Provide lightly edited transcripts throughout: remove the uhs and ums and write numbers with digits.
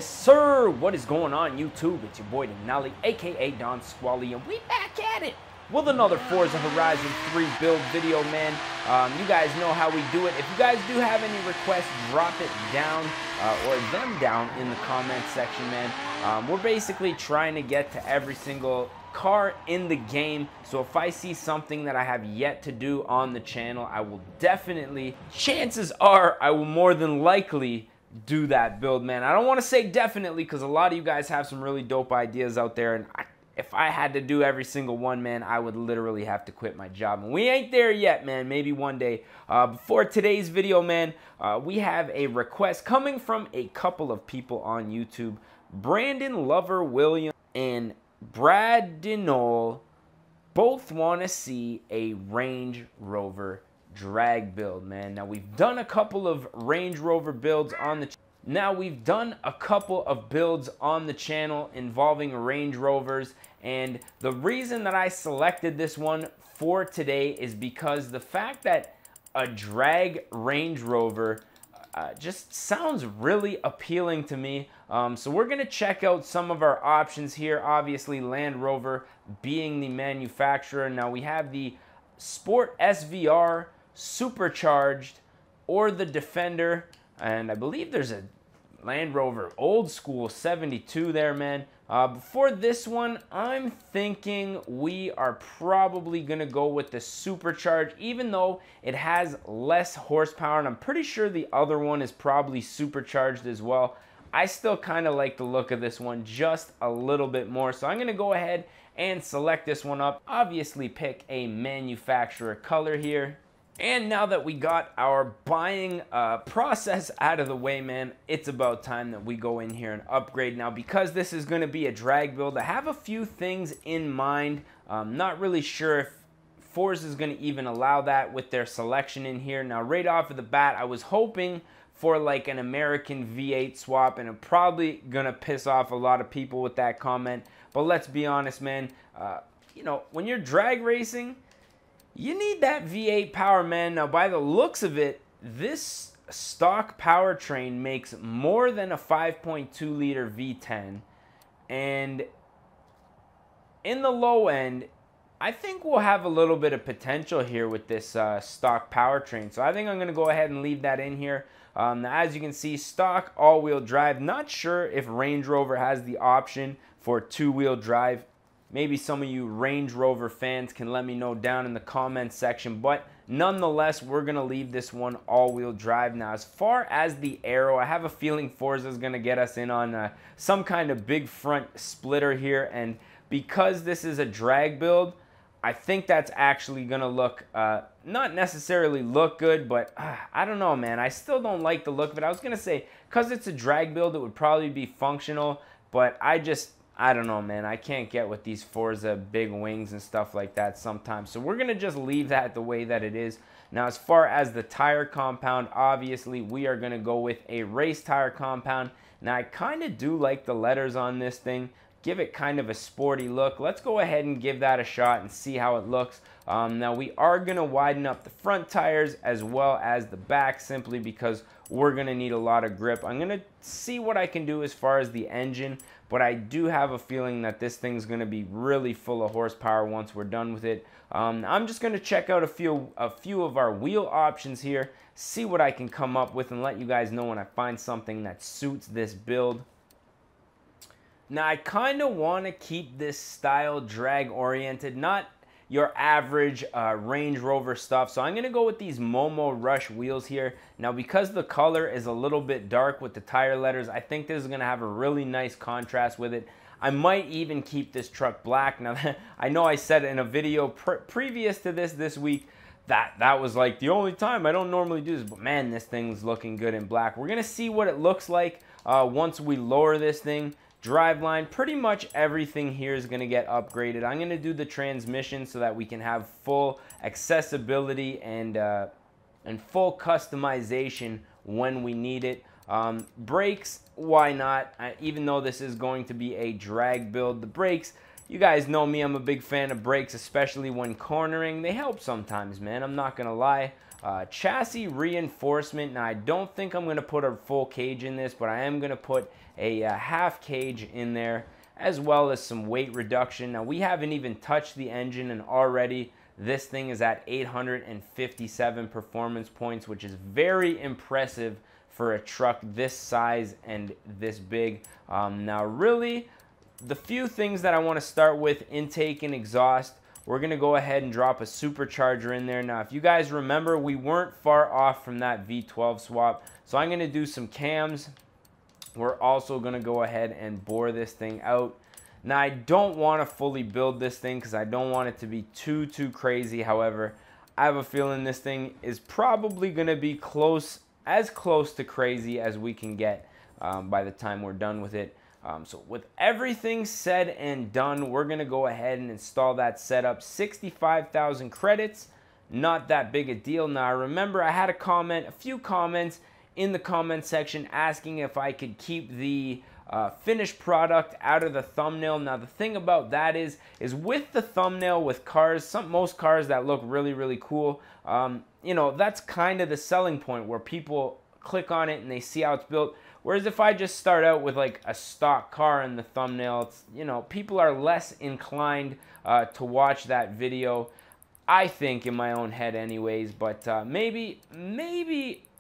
Yes, sir. What is going on, YouTube? It's your boy Denali, aka Don Squally, and we back at it with another Forza Horizon 3 build video, man. You guys know how we do it. If you guys do have any requests, drop it down or them down in the comment section, man. We're basically trying to get to every single car in the game, so if I see something that I have yet to do on the channel, I will definitely, chances are I will more than likely do that build, man. I don't want to say definitely because a lot of you guys have some really dope ideas out there, and if I had to do every single one, man, I would literally have to quit my job, and we ain't there yet, man. Maybe one day. Before today's video, man, we have a request coming from a couple of people on YouTube. Brandon Lover Williams and Brad Denol both want to see a Range Rover drag build, man. Now we've done a couple of Range Rover builds on the channel involving Range Rovers, and the reason that I selected this one for today is because the fact that a drag Range Rover just sounds really appealing to me. So we're gonna check out some of our options here. Obviously, Land Rover being the manufacturer. Now we have the Sport SVR Supercharged or the Defender, and I believe there's a Land Rover Old School 72 there, man. Before this one, I'm thinking we are probably gonna go with the Supercharged, even though it has less horsepower, and I'm pretty sure the other one is probably supercharged as well. I still kind of like the look of this one just a little bit more, so I'm gonna go ahead and select this one up. Obviously pick a manufacturer color here. And now that we got our buying process out of the way, man, it's about time that we go in here and upgrade. Now, because this is going to be a drag build, I have a few things in mind. Not really sure if Forza is going to even allow that with their selection in here. Now, right off of the bat, I was hoping for like an American V8 swap, and I'm probably going to piss off a lot of people with that comment. But let's be honest, man, you know, when you're drag racing, you need that V8 power, man. Now, by the looks of it, this stock powertrain makes more than a 5.2 liter V10. And in the low end, I think we'll have a little bit of potential here with this stock powertrain. So I think I'm going to go ahead and leave that in here. Now, as you can see, stock all-wheel drive. Not sure if Range Rover has the option for two-wheel drive. Maybe some of you Range Rover fans can let me know down in the comments section, but nonetheless, we're going to leave this one all-wheel drive. Now, as far as the aero, I have a feeling Forza is going to get us in on some kind of big front splitter here, and because this is a drag build, I think that's actually going to look, not necessarily look good, but I don't know, man. I still don't like the look of it. I was going to say, because it's a drag build, it would probably be functional, but I don't know, man. I can't get with these Forza big wings and stuff like that sometimes. So we're going to just leave that the way that it is. Now, as far as the tire compound, obviously, we are going to go with a race tire compound. Now, I kind of do like the letters on this thing. Give it kind of a sporty look. Let's go ahead and give that a shot and see how it looks. Now, we are going to widen up the front tires as well as the back, simply because we're going to need a lot of grip. I'm going to see what I can do as far as the engine, but I do have a feeling that this thing's going to be really full of horsepower once we're done with it. I'm just going to check out a few of our wheel options here, see what I can come up with, and let you guys know when I find something that suits this build. Now, I kind of want to keep this style drag oriented, not your average Range Rover stuff. So I'm going to go with these Momo Rush wheels here. Now, because the color is a little bit dark with the tire letters, I think this is going to have a really nice contrast with it. I might even keep this truck black. Now, I know I said in a video previous to this week that was like the only time. I don't normally do this, but man, this thing's looking good in black. We're going to see what it looks like once we lower this thing. Driveline, pretty much everything here is going to get upgraded. I'm going to do the transmission so that we can have full accessibility and full customization when we need it. Brakes, why not? Even though this is going to be a drag build, the brakes, you guys know me, I'm a big fan of brakes, especially when cornering. They help sometimes, man. I'm not going to lie. Chassis reinforcement. Now I don't think I'm going to put a full cage in this, but I am going to put a half cage in there, as well as some weight reduction. Now we haven't even touched the engine, and already this thing is at 857 performance points, which is very impressive for a truck this size and this big. Now really, the few things that I want to start with: intake and exhaust. We're going to go ahead and drop a supercharger in there. Now, if you guys remember, we weren't far off from that V12 swap. So I'm going to do some cams. We're also going to go ahead and bore this thing out. Now, I don't want to fully build this thing because I don't want it to be too crazy. However, I have a feeling this thing is probably going to be as close to crazy as we can get by the time we're done with it. So with everything said and done, we're going to go ahead and install that setup. 65,000 credits, not that big a deal. Now, I remember I had a few comments in the comment section asking if I could keep the finished product out of the thumbnail. Now, the thing about that is with the thumbnail, with cars, most cars that look really cool, you know, that's kind of the selling point where people click on it and they see how it's built. Whereas if I just start out with like a stock car in the thumbnail, it's, you know, people are less inclined to watch that video, I think, in my own head anyways. But maybe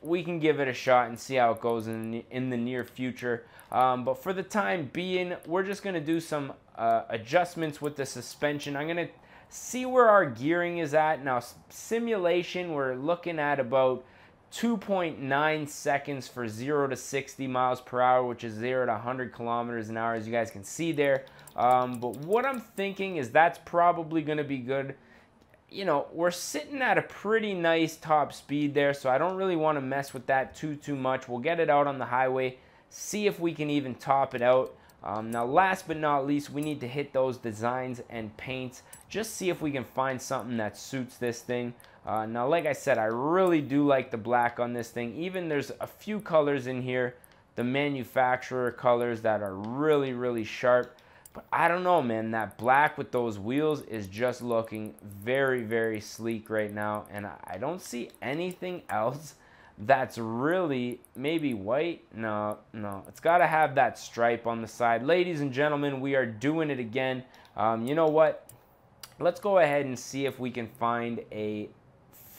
we can give it a shot and see how it goes in the near future. But for the time being, we're just going to do some adjustments with the suspension. I'm going to see where our gearing is at. Now, simulation, we're looking at about 2.9 seconds for 0 to 60 miles per hour, which is 0 to 100 kilometers an hour, as you guys can see there. But what I'm thinking is that's probably going to be good. You know, we're sitting at a pretty nice top speed there, so I don't really want to mess with that too much. We'll get it out on the highway, see if we can even top it out. Now, last but not least, we need to hit those designs and paints, just see if we can find something that suits this thing. Now, like I said, I really do like the black on this thing. Even there's a few colors in here, the manufacturer colors, that are really sharp. But I don't know, man, that black with those wheels is just looking very sleek right now. And I don't see anything else that's really, maybe white. No, it's got to have that stripe on the side. Ladies and gentlemen, we are doing it again. You know what? Let's go ahead and see if we can find a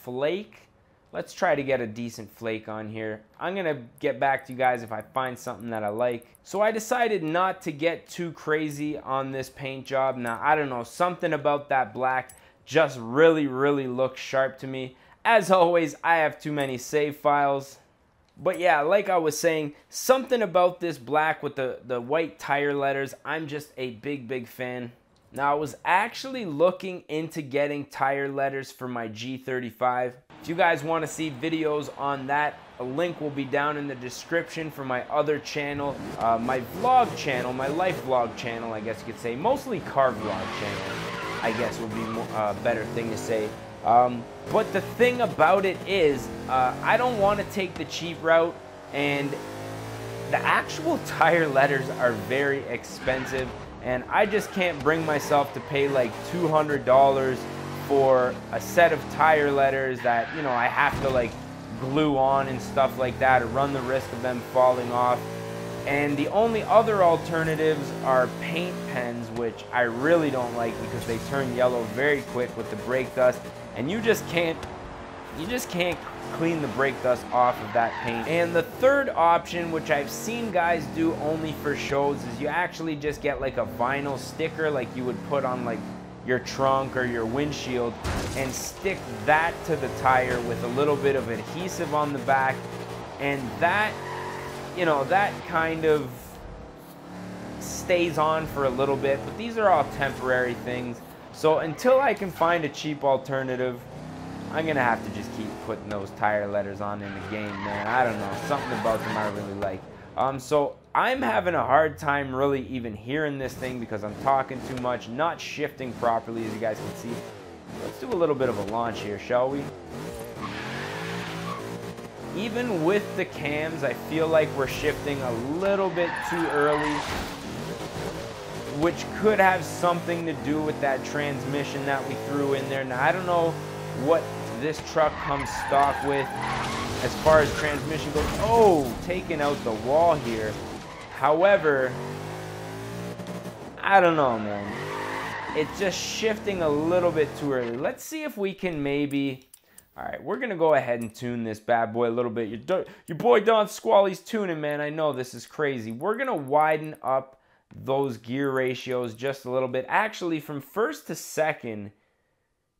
flake. Let's try to get a decent flake on here. I'm gonna get back to you guys if I find something that I like. So I decided not to get too crazy on this paint job. Now, I don't know, something about that black just really looks sharp to me. As always, I have too many save files. But yeah, like I was saying, something about this black with the white tire letters, I'm just a big fan. Now, I was actually looking into getting tire letters for my G35. If you guys want to see videos on that, a link will be down in the description for my other channel, my vlog channel, my life vlog channel, I guess you could say. Mostly car vlog channel, I guess would be a better thing to say. But the thing about it is, I don't want to take the cheap route, and the actual tire letters are very expensive. And I just can't bring myself to pay like $200 for a set of tire letters that, you know, I have to like glue on and stuff like that, or run the risk of them falling off. And the only other alternatives are paint pens, which I really don't like because they turn yellow very quick with the brake dust, and you just can't clean the brake dust off of that paint. And the third option, which I've seen guys do only for shows, is you actually just get like a vinyl sticker like you would put on like your trunk or your windshield, and stick that to the tire with a little bit of adhesive on the back, and that, you know, that kind of stays on for a little bit. But these are all temporary things, so until I can find a cheap alternative, I'm gonna have to just keep putting those tire letters on in the game, man. I don't know, something about them I really like. So I'm having a hard time really even hearing this thing because I'm talking too much, not shifting properly, as you guys can see. Let's do a little bit of a launch here, shall we? Even with the cams, I feel like we're shifting a little bit too early, which could have something to do with that transmission that we threw in there. Now, I don't know what this truck comes stock with as far as transmission goes. Oh, taking out the wall here. However, I don't know, man. It's just shifting a little bit too early. Let's see if we can maybe... All right, we're going to go ahead and tune this bad boy a little bit. Your boy Don Squally's tuning, man. I know this is crazy. We're going to widen up those gear ratios just a little bit. Actually, from first to second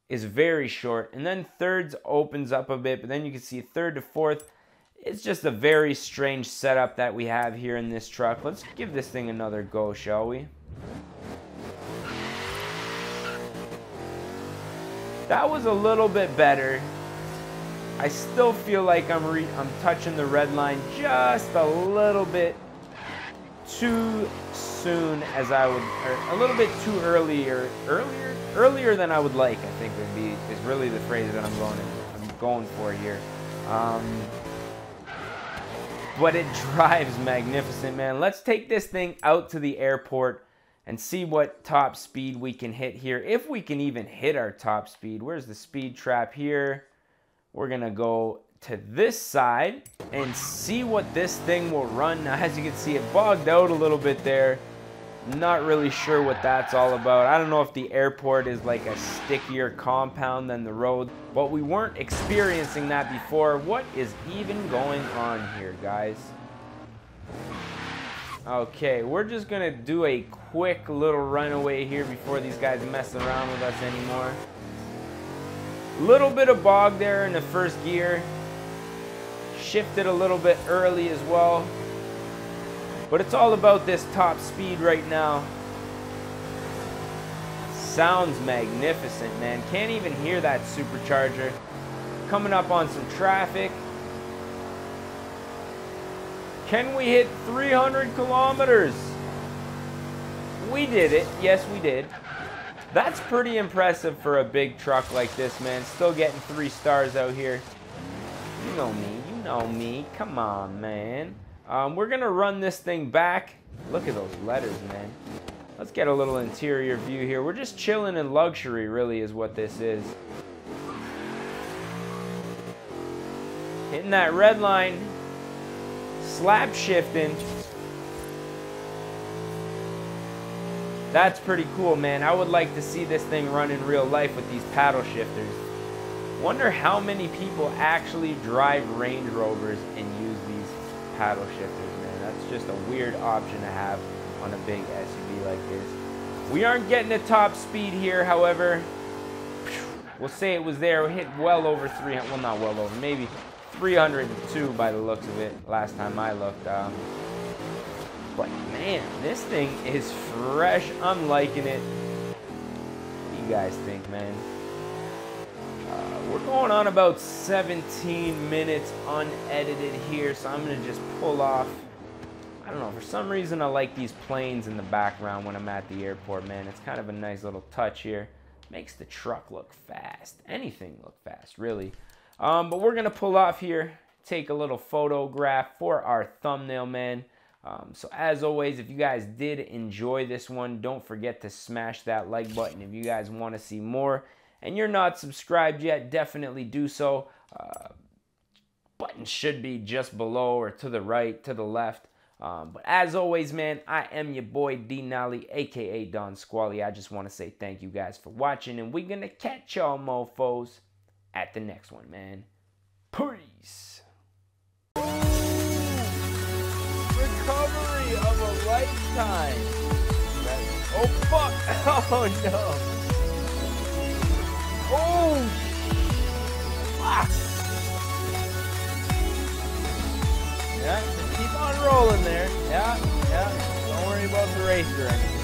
is very short. And then thirds opens up a bit. But then you can see third to fourth. It's just a very strange setup that we have here in this truck. Let's give this thing another go, shall we? That was a little bit better. I still feel like I'm touching the red line just a little bit too soon as I would, or a little bit too earlier than I would like, I think is really the phrase that I'm going for here. But it drives magnificent, man. Let's take this thing out to the airport and see what top speed we can hit here. If we can even hit our top speed. Where's the speed trap here? We're going to go to this side and see what this thing will run. Now, as you can see, it bogged out a little bit there. Not really sure what that's all about. I don't know if the airport is like a stickier compound than the road, but we weren't experiencing that before. What is even going on here, guys? Okay, we're just going to do a quick little runaway here before these guys mess around with us anymore. Little bit of bog there in the first gear. Shifted a little bit early as well. But it's all about this top speed right now. Sounds magnificent, man. Can't even hear that supercharger. Coming up on some traffic. Can we hit 300 kilometers? We did it. Yes, we did. That's pretty impressive for a big truck like this, man. Still getting 3 stars out here. You know me. You know me. Come on, man. We're going to run this thing back. Look at those letters, man. Let's get a little interior view here. We're just chilling in luxury, really, is what this is. Hitting that red line. Slap shifting. That's pretty cool, man. I would like to see this thing run in real life with these paddle shifters. Wonder how many people actually drive Range Rovers and use these paddle shifters, man. That's just a weird option to have on a big SUV like this. We aren't getting a top speed here, however. We'll say it was there. We hit well over 300. Well, not well over. Maybe 302 by the looks of it last time I looked. But man, this thing is fresh. I'm liking it. What do you guys think, man? We're going on about 17 minutes unedited here, so I'm going to just pull off. I don't know, for some reason I like these planes in the background when I'm at the airport, man. It's kind of a nice little touch here. Makes the truck look fast. Anything look fast, really. But we're going to pull off here, take a little photograph for our thumbnail, man. So as always, if you guys did enjoy this one, don't forget to smash that like button. If you guys want to see more and you're not subscribed yet, definitely do so. Button should be just below or to the right, to the left. But as always, man, I am your boy D Nolly, aka Don Squally. I just want to say thank you guys for watching, and we're gonna catch y'all mofos at the next one, man. Peace. Recovery of a lifetime. Oh fuck! Oh no! Oh fuck! Yeah, just keep on rolling there. Yeah. Don't worry about the racer or anything.